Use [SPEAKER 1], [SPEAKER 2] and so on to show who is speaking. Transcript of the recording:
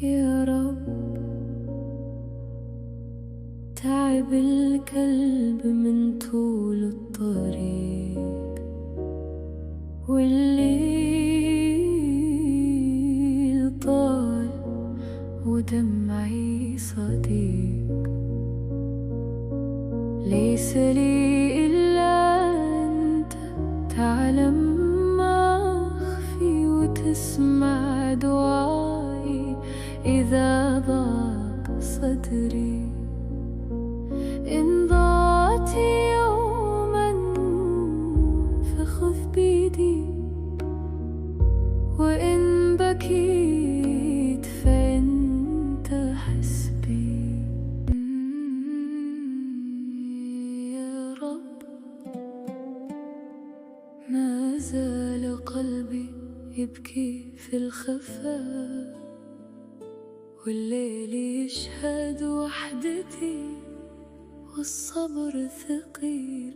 [SPEAKER 1] يا رب. تعب الكلب من طول الطريق، والليل طال ودمعي صديق. ليس لي إلا أنت، تعلم ما أخفي وتسمع دعائي إذا ضاق صدري. إن ضاعت يوما فخذ بيدي، وإن بكيت فأنت حسبي. يا رب، ما زال قلبي يبكي في الخفاء، والليل يشهد وحدتي والصبر ثقيل.